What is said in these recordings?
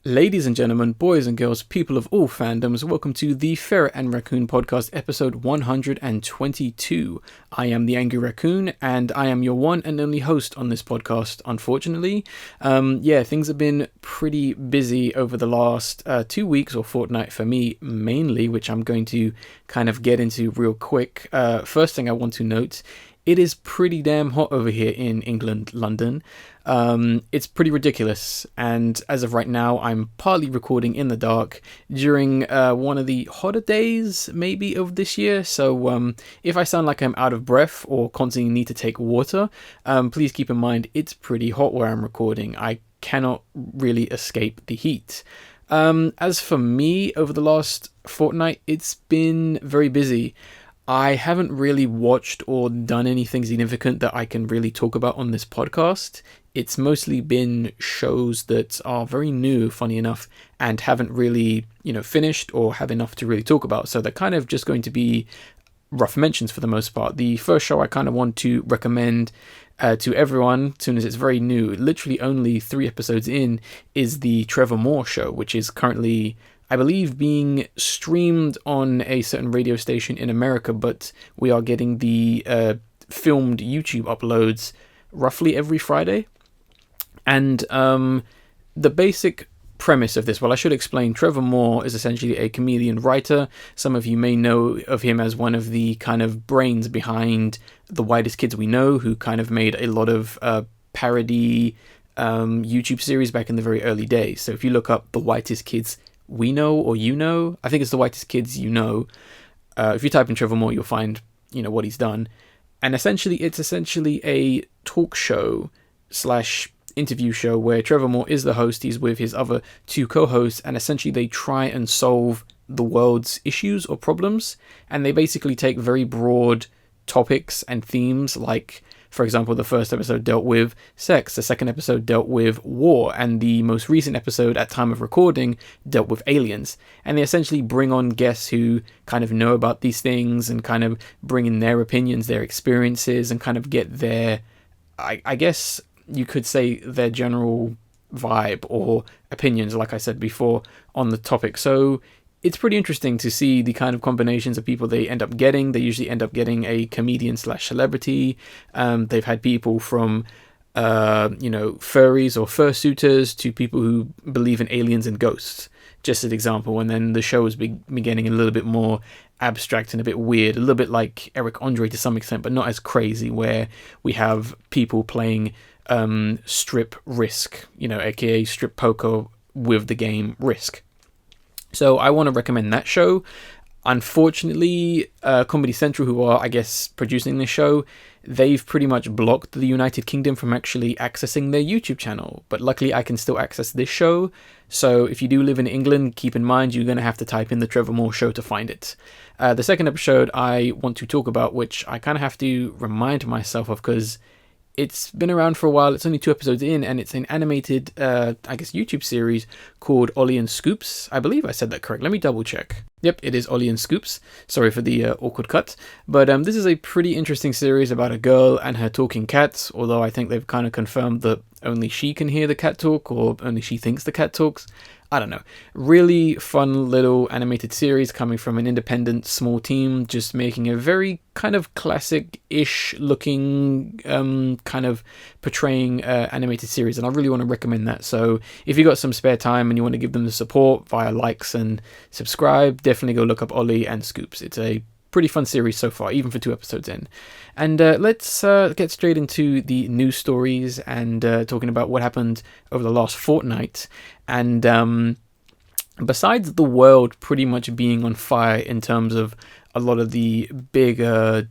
Ladies and gentlemen, boys and girls, people of all fandoms, welcome to the Ferret and Raccoon podcast, episode 122. I am the Angry Raccoon, and I am your one and only host on this podcast, unfortunately. Things have been pretty busy over the last 2 weeks, or fortnight for me, mainly, which I'm going to kind of get into real quick. First thing I want to note, it is pretty damn hot over here in England, London. It's pretty ridiculous, and as of right now, I'm partly recording in the dark during one of the hotter days, maybe, of this year. So if I sound like I'm out of breath or constantly need to take water, please keep in mind it's pretty hot where I'm recording. I cannot really escape the heat. As for me, over the last fortnight, it's been very busy. I haven't really watched or done anything significant that I can really talk about on this podcast. It's mostly been shows that are very new, funny enough, and haven't really, finished or have enough to really talk about. So they're kind of just going to be rough mentions for the most part. The first show I kind of want to recommend to everyone, as soon as it's very new, literally only 3 episodes in, is the Trevor Moore show, which is currently, I believe, being streamed on a certain radio station in America, but we are getting the filmed YouTube uploads roughly every Friday. And the basic premise of this, well, I should explain, Trevor Moore is essentially a comedian writer. Some of you may know of him as one of the kind of brains behind The Whitest Kids We Know, who kind of made a lot of parody YouTube series back in the very early days. So if you look up The Whitest Kids We Know, or I think it's The Whitest Kids You Know. If you type in Trevor Moore, you'll find, what he's done. And it's essentially a talk show / interview show where Trevor Moore is the host. He's with his other 2 co-hosts, and essentially they try and solve the world's issues or problems. And they basically take very broad topics and themes, like, for example, the first episode dealt with sex, the second episode dealt with war, and the most recent episode, at time of recording, dealt with aliens. And they essentially bring on guests who kind of know about these things and kind of bring in their opinions, their experiences, and kind of get their, I guess you could say, their general vibe or opinions, like I said before, on the topic. So it's pretty interesting to see the kind of combinations of people they end up getting. They usually end up getting a comedian / celebrity. They've had people from, furries or fursuiters to people who believe in aliens and ghosts, just an example. And then the show has been getting a little bit more abstract and a bit weird, a little bit like Eric Andre to some extent, but not as crazy, where we have people playing strip Risk, aka strip poker with the game Risk. So I want to recommend that show. Unfortunately, Comedy Central, who are, I guess, producing this show, they've pretty much blocked the United Kingdom from actually accessing their YouTube channel. But luckily, I can still access this show. So if you do live in England, keep in mind you're going to have to type in the Trevor Moore show to find it. The second episode I want to talk about, which I kind of have to remind myself of because it's been around for a while. It's only 2 episodes in, and it's an animated, YouTube series called Ollie and Scoops. I believe I said that correct. Let me double check. Yep, it is Ollie and Scoops. Sorry for the awkward cut. But this is a pretty interesting series about a girl and her talking cat, although I think they've kind of confirmed that only she can hear the cat talk, or only she thinks the cat talks. I don't know. Really fun little animated series coming from an independent small team, just making a very kind of classic-ish looking, kind of portraying animated series. And I really want to recommend that. So if you got some spare time and you want to give them the support via likes and subscribe, definitely go look up Ollie and Scoops. It's a pretty fun series so far, even for 2 episodes in. And let's get straight into the news stories and talking about what happened over the last fortnight. And besides the world pretty much being on fire in terms of a lot of the bigger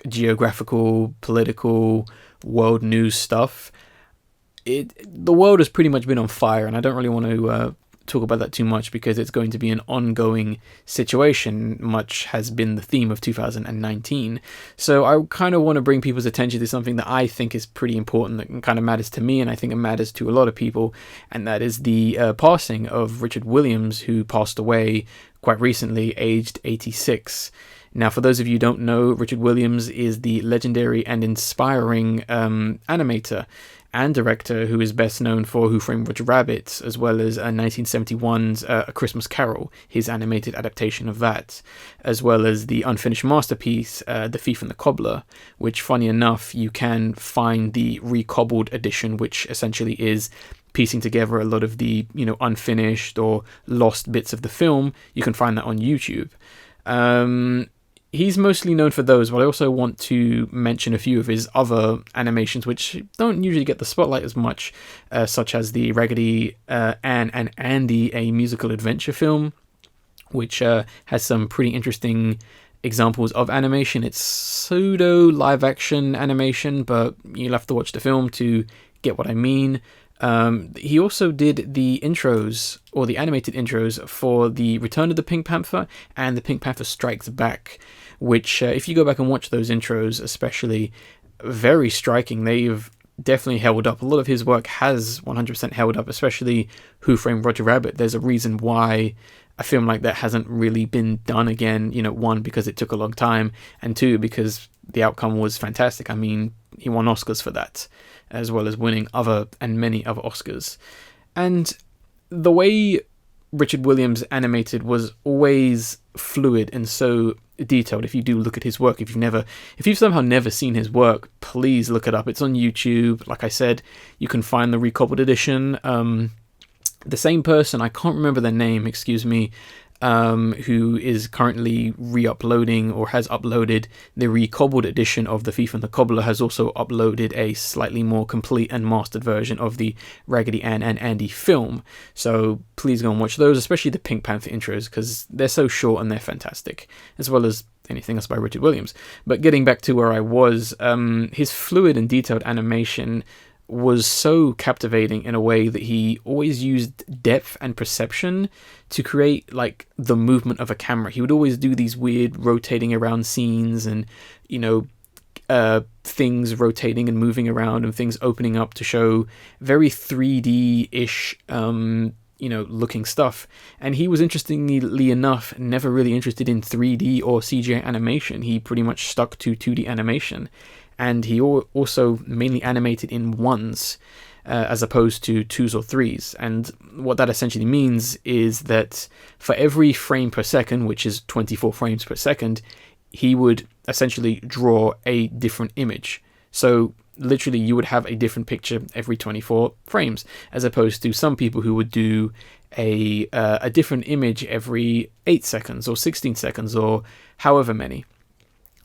geographical, political, world news stuff, the world has pretty much been on fire, and I don't really want to talk about that too much because it's going to be an ongoing situation, much has been the theme of 2019. So I kind of want to bring people's attention to something that I think is pretty important, that kind of matters to me, and I think it matters to a lot of people, and that is the passing of Richard Williams, who passed away quite recently, aged 86. Now, for those of you who don't know, Richard Williams is the legendary and inspiring animator. and director who is best known for Who Framed Roger Rabbit, as well as 1971's A Christmas Carol, his animated adaptation of that, as well as the unfinished masterpiece, The Thief and the Cobbler, which, funny enough, you can find the recobbled edition, which essentially is piecing together a lot of the, unfinished or lost bits of the film. You can find that on YouTube. He's mostly known for those, but I also want to mention a few of his other animations which don't usually get the spotlight as much, such as the Raggedy Ann and Andy, a musical adventure film, which has some pretty interesting examples of animation. It's pseudo live action animation, but you'll have to watch the film to get what I mean. He also did the intros, or the animated intros, for the Return of the Pink Panther and the Pink Panther Strikes Back, which if you go back and watch those intros especially, very striking. They've definitely held up. A lot of his work has 100% held up, especially Who Framed Roger Rabbit. There's a reason why a film like that hasn't really been done again. One, because it took a long time, and two, because the outcome was fantastic. I mean, he won Oscars for that, as well as winning many other Oscars. And the way Richard Williams animated was always fluid and so detailed. If you do look at his work, if you've somehow never seen his work, please look it up. It's on YouTube. Like I said, you can find the recobbled edition. The same person, I can't remember their name, excuse me, who is currently re-uploading, or has uploaded the recobbled edition of The Thief and the Cobbler, has also uploaded a slightly more complete and mastered version of the Raggedy Ann and Andy film. So please go and watch those, especially the Pink Panther intros, because they're so short and they're fantastic, as well as anything else by Richard Williams. But getting back to where I was, his fluid and detailed animation was so captivating in a way that he always used depth and perception to create like the movement of a camera. He would always do these weird rotating around scenes, and things rotating and moving around, and things opening up to show very 3D-ish looking stuff. And he was, interestingly enough, never really interested in 3D or CGI animation. He pretty much stuck to 2D animation. And he also mainly animated in ones, as opposed to twos or threes. And what that essentially means is that for every frame per second, which is 24 frames per second, he would essentially draw a different image. So literally you would have a different picture every 24 frames, as opposed to some people who would do a different image every 8 seconds or 16 seconds or however many.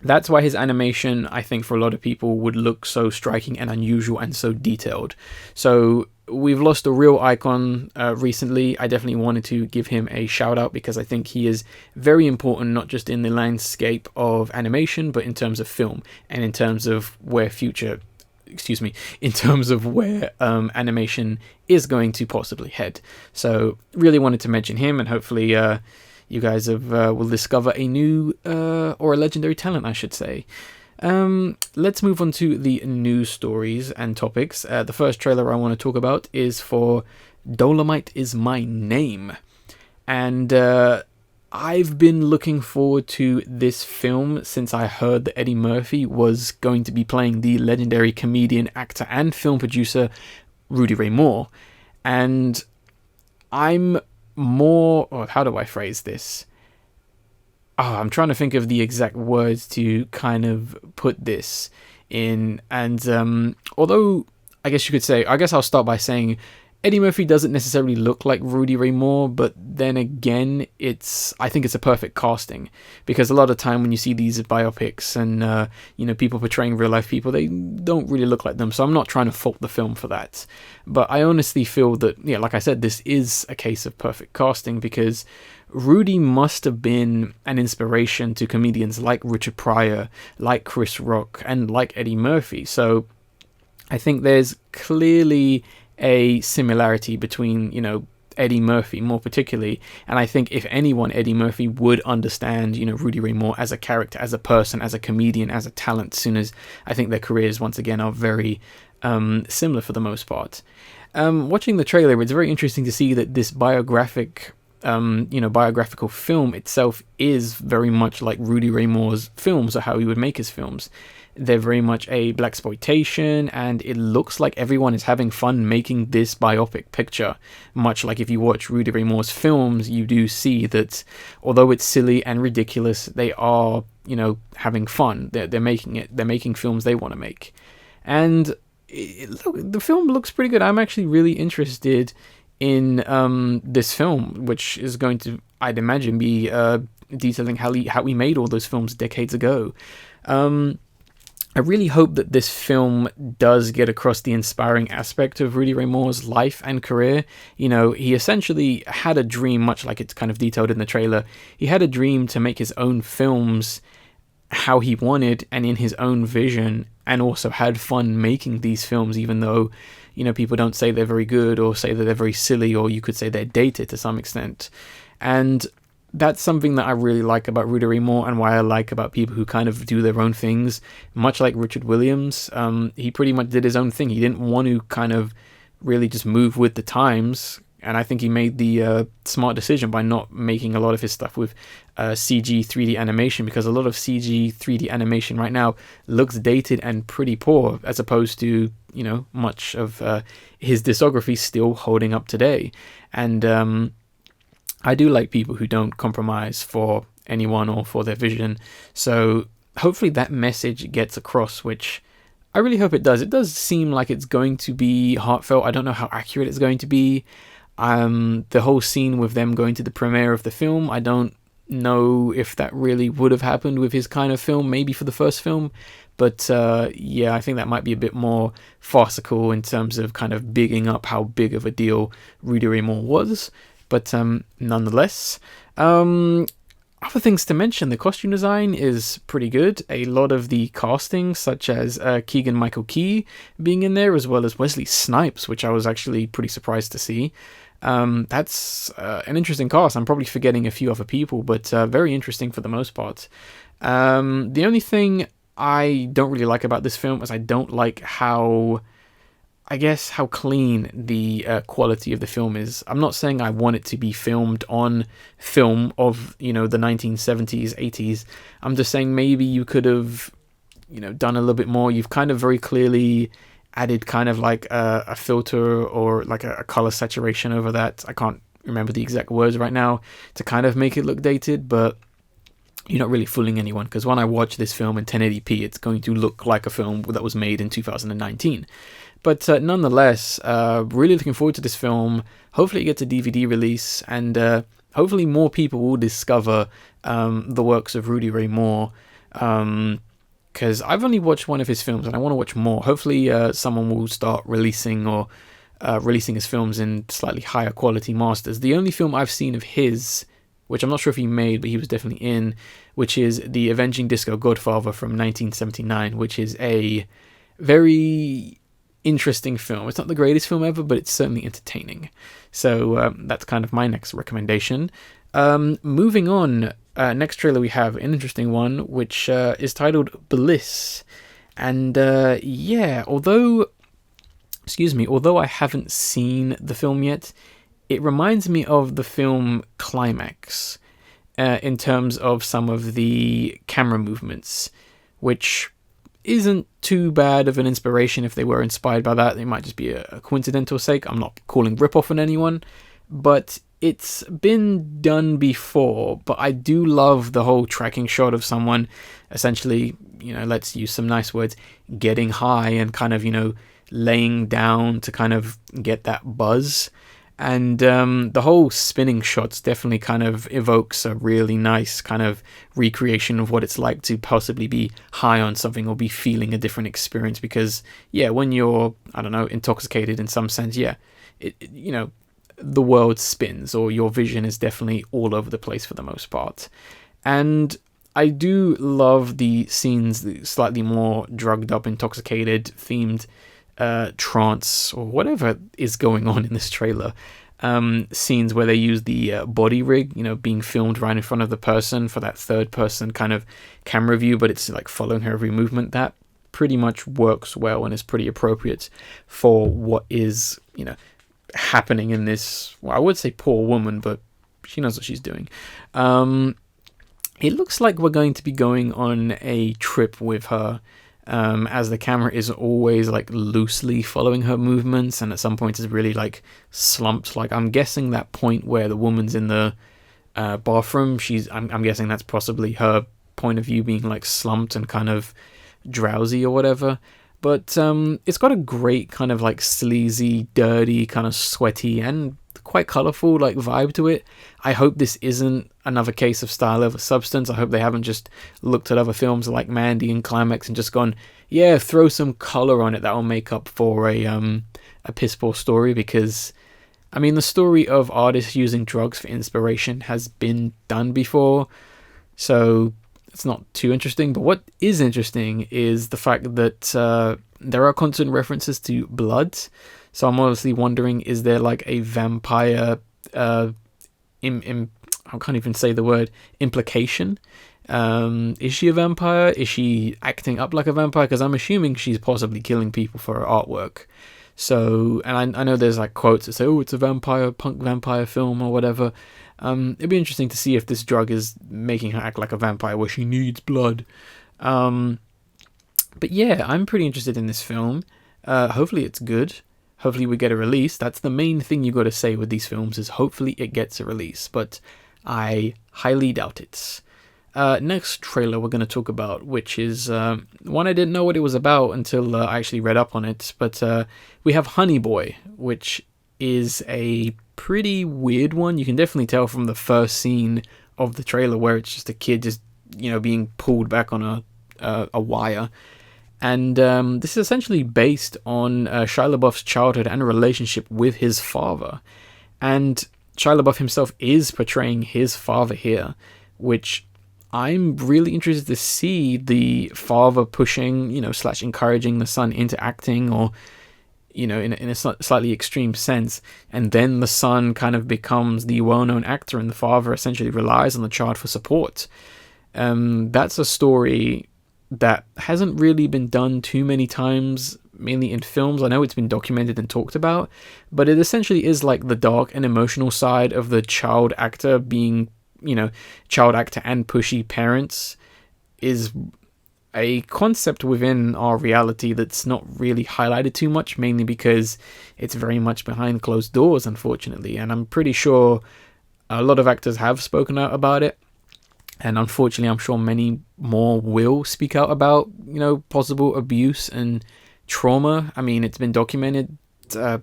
That's why his animation, I think, for a lot of people would look so striking and unusual and so detailed. So we've lost a real icon recently. I definitely wanted to give him a shout out, because I think he is very important, not just in the landscape of animation, but in terms of film, and in terms of where animation is going to possibly head. So really wanted to mention him, and hopefully you guys will discover a new or a legendary talent, I should say. Let's move on to the news stories and topics. The first trailer I want to talk about is for Dolemite Is My Name. And I've been looking forward to this film since I heard that Eddie Murphy was going to be playing the legendary comedian, actor, and film producer Rudy Ray Moore. And I'm more, or how do I phrase this? I'm trying to think of the exact words to kind of put this in. And although I guess I'll start by saying Eddie Murphy doesn't necessarily look like Rudy Ray Moore, but then again, I think it's a perfect casting, because a lot of time when you see these biopics and people portraying real life people, they don't really look like them. So I'm not trying to fault the film for that, but I honestly feel that, like I said, this is a case of perfect casting, because Rudy must have been an inspiration to comedians like Richard Pryor, like Chris Rock, and like Eddie Murphy. So I think there's clearly a similarity between, Eddie Murphy more particularly, and I think if anyone, Eddie Murphy would understand, Rudy Ray Moore as a character, as a person, as a comedian, as a talent, soon as I think their careers once again are very similar for the most part. Watching the trailer, it's very interesting to see that this biographic biographical film itself is very much like Rudy Ray Moore's films, or how he would make his films. They're very much a blaxploitation, and it looks like everyone is having fun making this biopic picture. Much like if you watch Rudy Ray Moore's films, you do see that although it's silly and ridiculous, they are, having fun. They're making it. They're making films they want to make. And the film looks pretty good. I'm actually really interested in this film, which is going to, I'd imagine, be detailing how he made all those films decades ago. I really hope that this film does get across the inspiring aspect of Rudy Ray Moore's life and career. He essentially had a dream, much like it's kind of detailed in the trailer. He had a dream to make his own films how he wanted and in his own vision, and also had fun making these films, even though, people don't say they're very good, or say that they're very silly, or you could say they're dated to some extent. And that's something that I really like about Rudy Ray Moore, and why I like about people who kind of do their own things. Much like Richard Williams, he pretty much did his own thing. He didn't want to kind of really just move with the times, and I think he made the smart decision by not making a lot of his stuff with CG 3D animation, because a lot of CG 3D animation right now looks dated and pretty poor, as opposed to, much of his discography still holding up today. And I do like people who don't compromise for anyone or for their vision. So hopefully that message gets across, which I really hope it does. It does seem like it's going to be heartfelt. I don't know how accurate it's going to be. The whole scene with them going to the premiere of the film, I don't know if that really would have happened with his kind of film, maybe for the first film. But I think that might be a bit more farcical in terms of kind of bigging up how big of a deal Rudy Ray Moore was. But nonetheless, other things to mention, the costume design is pretty good. A lot of the casting, such as Keegan-Michael Key being in there, as well as Wesley Snipes, which I was actually pretty surprised to see. That's an interesting cast. I'm probably forgetting a few other people, but very interesting for the most part. The only thing I don't really like about this film is I don't like how clean the quality of the film is. I'm not saying I want it to be filmed on film of, the 1970s, 80s. I'm just saying maybe you could have, done a little bit more. You've kind of very clearly added kind of like a filter or like a color saturation over that. I can't remember the exact words right now to kind of make it look dated, but you're not really fooling anyone, because when I watch this film in 1080p, it's going to look like a film that was made in 2019. But nonetheless, really looking forward to this film. Hopefully it gets a DVD release, and hopefully more people will discover the works of Rudy Ray Moore, because I've only watched one of his films and I want to watch more. Hopefully someone will start releasing his films in slightly higher quality masters. The only film I've seen of his, which I'm not sure if he made, but he was definitely in, which is The Avenging Disco Godfather from 1979, which is a very interesting film. It's not the greatest film ever, but it's certainly entertaining. So that's kind of my next recommendation. Moving on, next trailer we have an interesting one, which is titled Bliss. And although I haven't seen the film yet, it reminds me of the film Climax in terms of some of the camera movements, which isn't too bad of an inspiration. If they were inspired by that, it might just be a coincidental sake. I'm not calling rip-off on anyone, but it's been done before. But I do love the whole tracking shot of someone essentially, let's use some nice words, getting high and kind of, laying down to kind of get that buzz. And the whole spinning shots definitely kind of evokes a really nice kind of recreation of what it's like to possibly be high on something or be feeling a different experience. Because, when you're, intoxicated in some sense, the world spins, or your vision is definitely all over the place for the most part. And I do love the scenes, the slightly more drugged up, intoxicated, themed trance or whatever is going on in this trailer. Scenes where they use the body rig, being filmed right in front of the person for that third person kind of camera view, but it's like following her every movement. That pretty much works well and is pretty appropriate for what is, happening in this, well, I would say poor woman, but she knows what she's doing. It looks like we're going to be going on a trip with her, as the camera is always like loosely following her movements, and at some point it's really like slumped. Like, I'm guessing that point where the woman's in the bathroom, I'm guessing that's possibly her point of view being like slumped and kind of drowsy or whatever. But it's got a great kind of like sleazy, dirty, kind of sweaty and quite colourful like vibe to it. I hope this isn't another case of style over substance. I hope they haven't just looked at other films like Mandy and Climax and just gone, yeah, throw some colour on it that will make up for a piss poor story. Because I mean, the story of artists using drugs for inspiration has been done before, so it's not too interesting. But what is interesting is the fact that there are constant references to blood. So I'm honestly wondering, is there like a vampire I can't even say the word, implication? Is she a vampire? Is she acting up like a vampire? Because I'm assuming she's possibly killing people for her artwork. So, and I know there's like quotes that say, oh, it's a punk vampire film or whatever. It'd be interesting to see if this drug is making her act like a vampire where she needs blood. But yeah, I'm pretty interested in this film. Hopefully it's good. Hopefully we get a release. That's the main thing you got to say with these films, is hopefully it gets a release. But I highly doubt it. Next trailer we're going to talk about, which is one I didn't know what it was about until I actually read up on it. But we have Honey Boy, which is a pretty weird one. You can definitely tell from the first scene of the trailer where it's just a kid just, being pulled back on a wire. And this is essentially based on Shia LaBeouf's childhood and relationship with his father. And Shia LaBeouf himself is portraying his father here, which I'm really interested to see the father pushing, / encouraging the son into acting, or, in a slightly extreme sense. And then the son kind of becomes the well-known actor, and the father essentially relies on the child for support. That's a story that hasn't really been done too many times, mainly in films. I know it's been documented and talked about, but it essentially is like the dark and emotional side of the child actor being, child actor and pushy parents, is a concept within our reality that's not really highlighted too much, mainly because it's very much behind closed doors, unfortunately. And I'm pretty sure a lot of actors have spoken out about it. And unfortunately, I'm sure many more will speak out about, possible abuse and trauma. I mean, it's been documented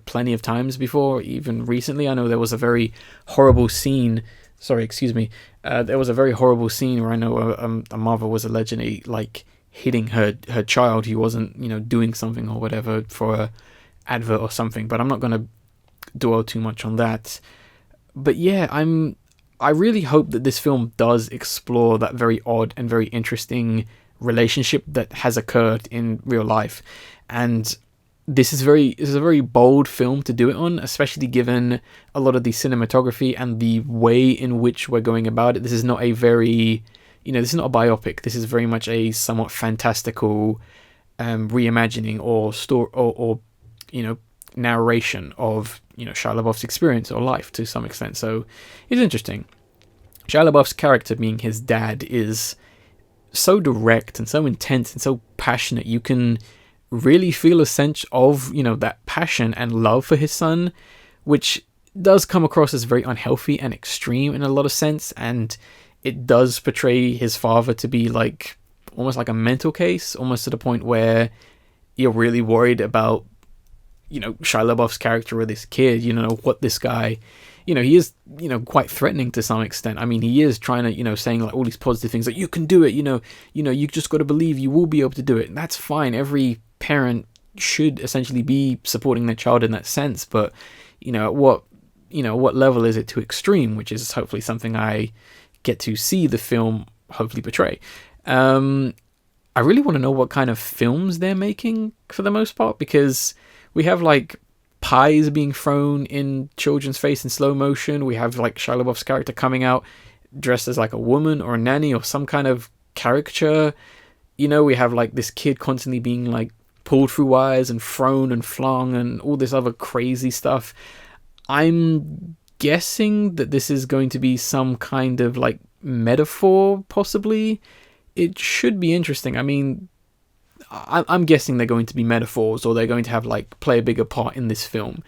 plenty of times before, even recently. I know there was a very horrible scene. There was a very horrible scene where I know a mother was allegedly like hitting her child who wasn't, doing something or whatever for a advert or something. But I'm not going to dwell too much on that. But yeah, I really hope that this film does explore that very odd and very interesting relationship that has occurred in real life. And this is a very bold film to do it on, especially given a lot of the cinematography and the way in which we're going about it. This is not a very, this is not a biopic. This is very much a somewhat fantastical reimagining or story or narration of Shia LaBeouf's experience or life to some extent. So it's interesting. Shia LaBeouf's character, being his dad, is so direct and so intense and so passionate. You can really feel a sense of that passion and love for his son, which does come across as very unhealthy and extreme in a lot of sense. And it does portray his father to be like almost like a mental case, almost to the point where you're really worried about Shia LaBeouf's character or this kid, what this guy, he is, quite threatening to some extent. I mean, he is trying to, saying like all these positive things like, you can do it, you just got to believe you will be able to do it. And that's fine. Every parent should essentially be supporting their child in that sense. But, at what level is it too extreme, which is hopefully something I get to see the film hopefully portray. I really want to know what kind of films they're making for the most part, because we have like pies being thrown in children's face in slow motion. We have like Shia LaBeouf's character coming out dressed as like a woman or a nanny or some kind of caricature. We have like this kid constantly being like pulled through wires and thrown and flung and all this other crazy stuff. I'm guessing that this is going to be some kind of like metaphor, possibly. It should be interesting. I mean, I'm guessing they're going to be metaphors, or they're going to have like play a bigger part in this film.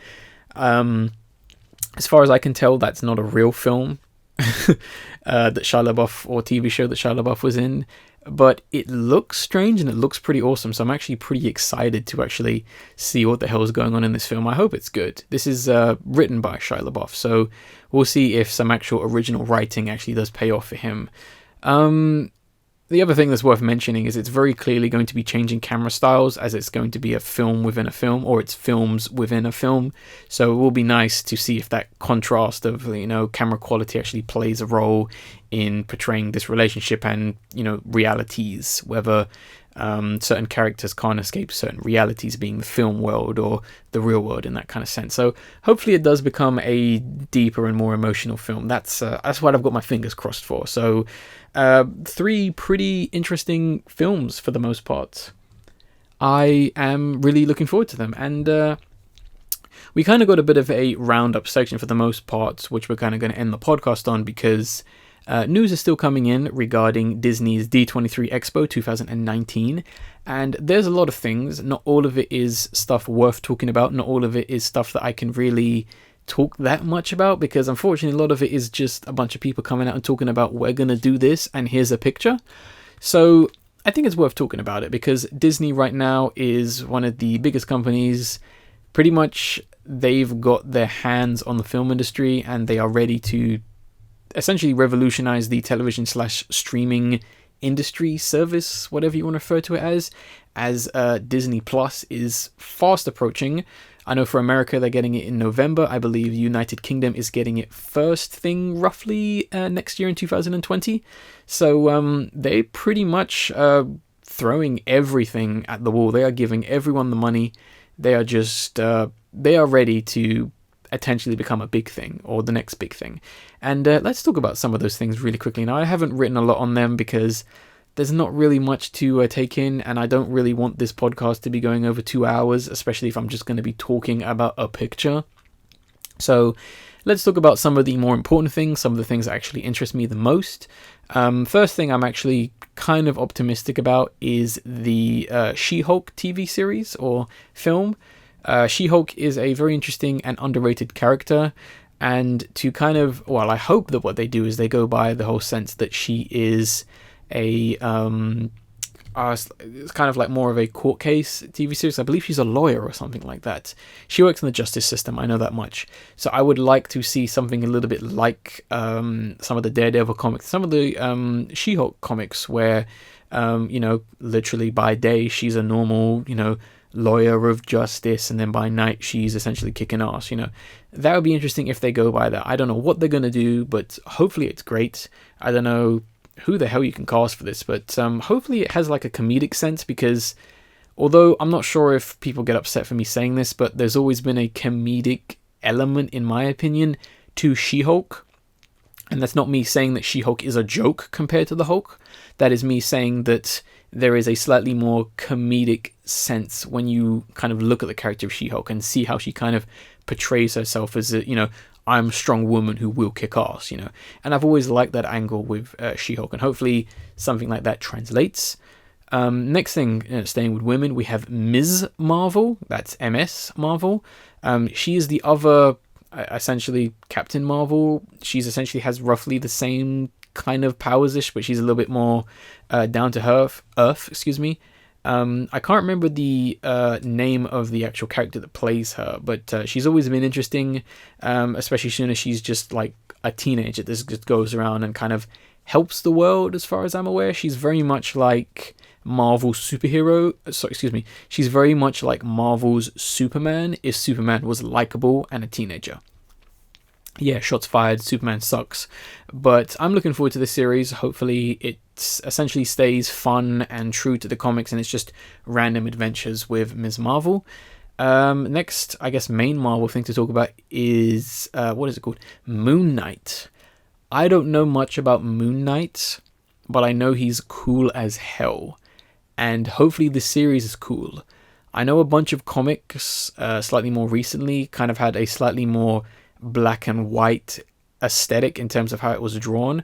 As far as I can tell, that's not a real film that Shia LaBeouf, or TV show that Shia LaBeouf was in, but it looks strange and it looks pretty awesome. So I'm actually pretty excited to actually see what the hell is going on in this film. I hope it's good. This is written by Shia LaBeouf, so we'll see if some actual original writing actually does pay off for him. The other thing that's worth mentioning is it's very clearly going to be changing camera styles, as it's going to be a film within a film, or it's films within a film. So it will be nice to see if that contrast of, camera quality actually plays a role in portraying this relationship and, realities, whether certain characters can't escape certain realities, being the film world or the real world in that kind of sense. So hopefully it does become a deeper and more emotional film. That's what I've got my fingers crossed for. So 3 pretty interesting films for the most part. I am really looking forward to them, and we kind of got a bit of a roundup section for the most part, which we're kind of going to end the podcast on, because news is still coming in regarding Disney's D23 Expo 2019, and there's a lot of things. Not all of it is stuff worth talking about. Not all of it is stuff that I can really talk that much about, because unfortunately a lot of it is just a bunch of people coming out and talking about, we're gonna do this and here's a picture. So I think it's worth talking about it, because Disney right now is one of the biggest companies. Pretty much they've got their hands on the film industry, and they are ready to essentially revolutionize the television / streaming industry service, whatever you want to refer to it as Disney Plus is fast approaching. I know for America they're getting it in November. I believe United Kingdom is getting it first thing roughly next year in 2020. So they pretty much throwing everything at the wall. They are giving everyone the money. They are just they are ready to potentially become a big thing, or the next big thing. And let's talk about some of those things really quickly. Now, I haven't written a lot on them because there's not really much to take in, and I don't really want this podcast to be going over 2 hours, especially if I'm just going to be talking about a picture. So let's talk about some of the more important things, some of the things that actually interest me the most. First thing I'm actually kind of optimistic about is the She-Hulk TV series or film. She-Hulk is a very interesting and underrated character, and to kind of, I hope that what they do is they go by the whole sense that she is a it's kind of like more of a court case TV series. I believe she's a lawyer or something like that. She works in the justice system, I know that much. So I would like to see something a little bit like some of the Daredevil comics, some of the She-Hulk comics, where literally by day she's a normal, lawyer of justice, and then by night she's essentially kicking ass. That would be interesting if they go by that. I don't know what they're going to do, but hopefully it's great. I don't know who the hell you can cast for this, but hopefully it has like a comedic sense, because although I'm not sure if people get upset for me saying this, but there's always been a comedic element, in my opinion, to She-Hulk. And that's not me saying that She-Hulk is a joke compared to the Hulk. That is me saying that there is a slightly more comedic sense when you kind of look at the character of She-Hulk and see how she kind of portrays herself as a, I'm a strong woman who will kick ass, And I've always liked that angle with She-Hulk, and hopefully something like that translates. Next thing, staying with women, we have Ms. Marvel. That's MS Marvel. She is the other, essentially, Captain Marvel. She's essentially has roughly the same kind of powers-ish, but she's a little bit more down to earth. I can't remember the name of the actual character that plays her, but she's always been interesting, especially as soon as she's just like a teenager that just goes around and kind of helps the world, as far as I'm aware. She's very much like Marvel's superhero. She's very much like Marvel's Superman if Superman was likable and a teenager. Yeah, shots fired, Superman sucks. But I'm looking forward to this series. Hopefully it essentially stays fun and true to the comics, and it's just random adventures with Ms. Marvel. Next, I guess, main Marvel thing to talk about is, what is it called? Moon Knight. I don't know much about Moon Knight, but I know he's cool as hell. And hopefully the series is cool. I know a bunch of comics, slightly more recently, kind of had a slightly more black and white aesthetic in terms of how it was drawn.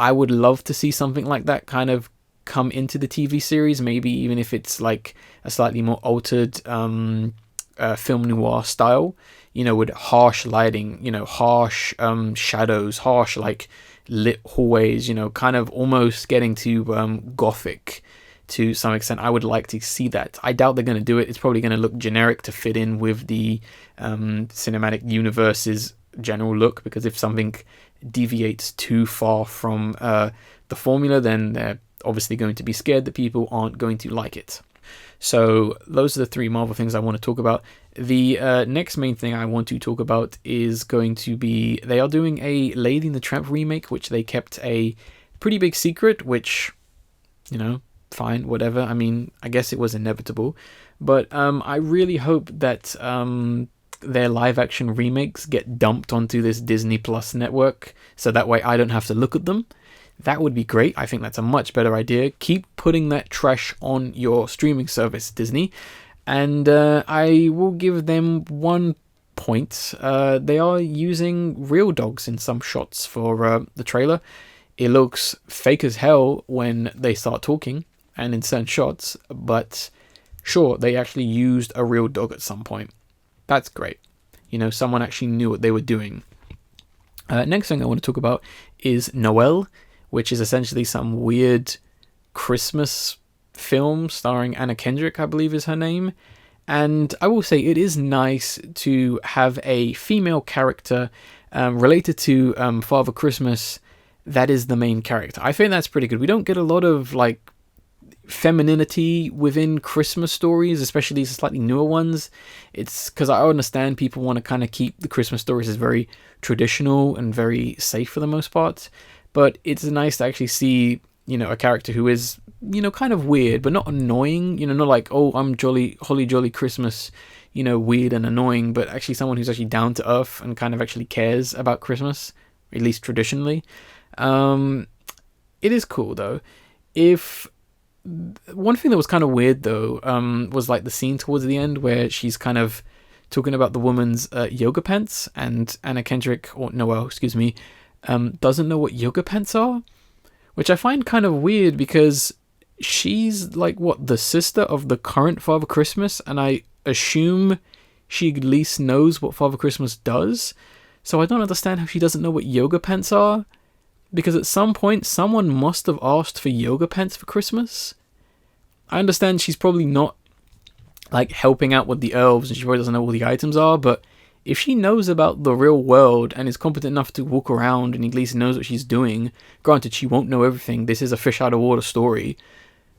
I would love to see something like that kind of come into the TV series, maybe even if it's like a slightly more altered film noir style, with harsh lighting, harsh shadows, harsh like lit hallways, kind of almost getting to gothic to some extent. I would like to see that. I doubt they're going to do it. It's probably going to look generic to fit in with the cinematic universe's general look, because if something deviates too far from the formula, then they're obviously going to be scared that people aren't going to like it. So those are the 3 Marvel things I want to talk about. The next main thing I want to talk about is going to be, they are doing a Lady and the Tramp remake, which they kept a pretty big secret, which, fine, whatever. I mean, I guess it was inevitable. But I really hope that their live action remakes get dumped onto this Disney Plus network, so that way I don't have to look at them. That would be great. I think that's a much better idea. Keep putting that trash on your streaming service, Disney. And I will give them 1 point. They are using real dogs in some shots for the trailer. It looks fake as hell when they start talking and in certain shots, but sure, they actually used a real dog at some point. That's great. Someone actually knew what they were doing. Next thing I want to talk about is Noelle, which is essentially some weird Christmas film starring Anna Kendrick, I believe is her name. And I will say it is nice to have a female character related to Father Christmas that is the main character. I think that's pretty good. We don't get a lot of like femininity within Christmas stories, especially these slightly newer ones. It's because I understand people want to kind of keep the Christmas stories as very traditional and very safe for the most part. But it's nice to actually see, a character who is, kind of weird, but not annoying. Not like, oh, I'm holly jolly Christmas, weird and annoying, but actually someone who's actually down to earth and kind of actually cares about Christmas, at least traditionally. It is cool though. One thing that was kind of weird though, was like the scene towards the end where she's kind of talking about the woman's yoga pants, and Anna Kendrick, or Noelle, excuse me, doesn't know what yoga pants are, which I find kind of weird because she's like the sister of the current Father Christmas, and I assume she at least knows what Father Christmas does. So I don't understand how she doesn't know what yoga pants are, because at some point someone must have asked for yoga pants for Christmas. I understand she's probably not like helping out with the elves and she probably doesn't know what the items are, but if she knows about the real world and is competent enough to walk around and at least knows what she's doing, granted she won't know everything, this is a fish out of water story.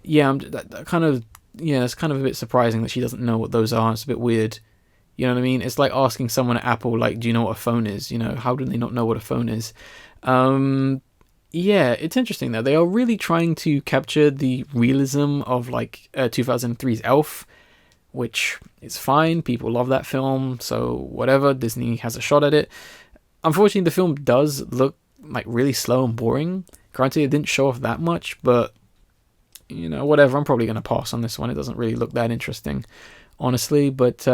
Yeah, that's kind of a bit surprising that she doesn't know what those are. It's a bit weird. You know what I mean? It's like asking someone at Apple, like, do you know what a phone is? How do they not know what a phone is? Yeah, it's interesting though. They are really trying to capture the realism of like 2003's Elf, which is fine. People love that film, so whatever. Disney has a shot at it. Unfortunately, the film does look like really slow and boring. Granted, it didn't show off that much, but whatever. I'm probably going to pass on this one. It doesn't really look that interesting, honestly. But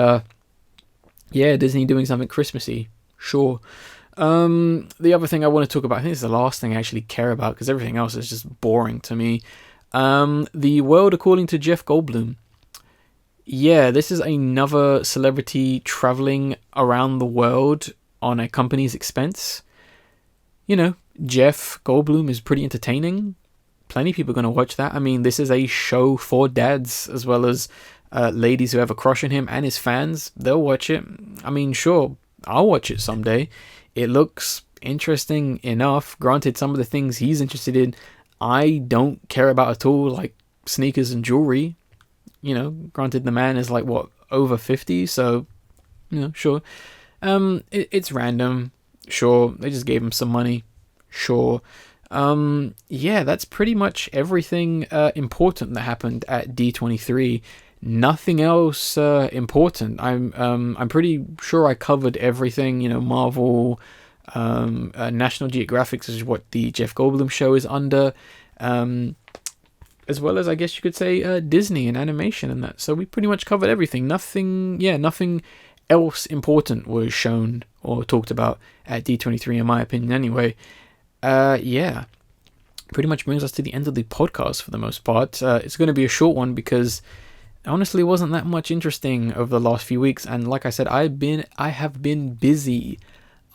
yeah, Disney doing something Christmassy, sure. The other thing I want to talk about, I think it's the last thing I actually care about because everything else is just boring to me. The World According to Jeff Goldblum. Yeah, this is another celebrity traveling around the world on a company's expense. Jeff Goldblum is pretty entertaining. Plenty of people are going to watch that. I mean, this is a show for dads as well as ladies who have a crush on him and his fans. They'll watch it. I mean, sure, I'll watch it someday. It looks interesting enough. Granted, some of the things he's interested in, I don't care about at all, like sneakers and jewelry. Granted, the man is like, over 50, so, sure. It's random, sure. They just gave him some money, sure. Yeah, that's pretty much everything important that happened at D23. Nothing else important. I'm pretty sure I covered everything. Marvel, National Geographic is what the Jeff Goldblum show is under, as well as I guess you could say Disney and animation and that. So we pretty much covered everything. Nothing else important was shown or talked about at D23, in my opinion anyway. Yeah, pretty much brings us to the end of the podcast for the most part. It's going to be a short one because honestly, it wasn't that much interesting over the last few weeks, and like I said, I have been busy.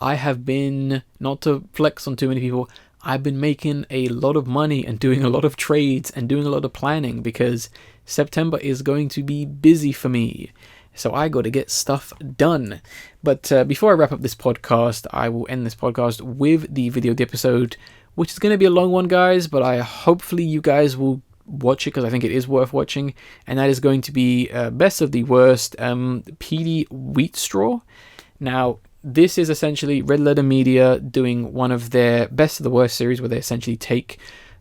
I have been, not to flex on too many people, I've been making a lot of money and doing a lot of trades and doing a lot of planning because September is going to be busy for me. So I got to get stuff done. But before I wrap up this podcast, I will end this podcast with the video of the episode, which is going to be a long one, guys, but hopefully you guys will watch it because I think it is worth watching. And that is going to be Best of the Worst, Petey Wheatstraw. Now, this is essentially Red Letter Media doing one of their Best of the Worst series where they essentially take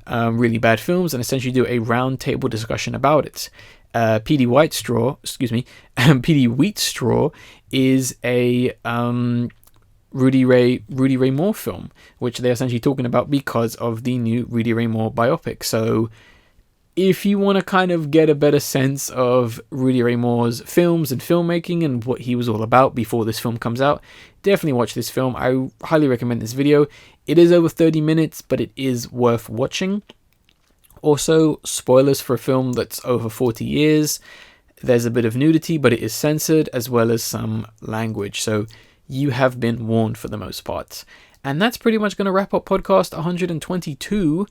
really bad films and essentially do a round table discussion about it. Petey Wheatstraw is a Rudy Ray Moore film, which they're essentially talking about because of the new Rudy Ray Moore biopic. So if you want to kind of get a better sense of Rudy Ray Moore's films and filmmaking and what he was all about before this film comes out, definitely watch this film. I highly recommend this video. It is over 30 minutes, but it is worth watching. Also, spoilers for a film that's over 40 years. There's a bit of nudity, but it is censored, as well as some language. So you have been warned for the most part. And that's pretty much going to wrap up podcast 122.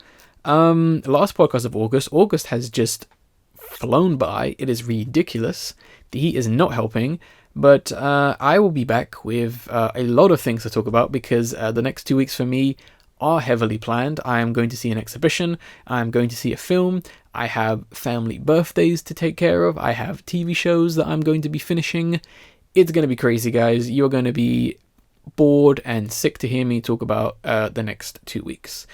Last podcast of August. August has just flown by. It is ridiculous. The heat is not helping. But I will be back with a lot of things to talk about because the next 2 weeks for me are heavily planned. I am going to see an exhibition. I'm going to see a film. I have family birthdays to take care of. I have TV shows that I'm going to be finishing. It's going to be crazy, guys. You're going to be bored and sick to hear me talk about the next 2 weeks.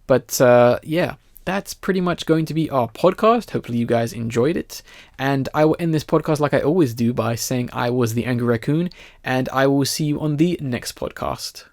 But yeah, that's pretty much going to be our podcast. Hopefully you guys enjoyed it. And I will end this podcast like I always do by saying I was the Angry Raccoon, and I will see you on the next podcast.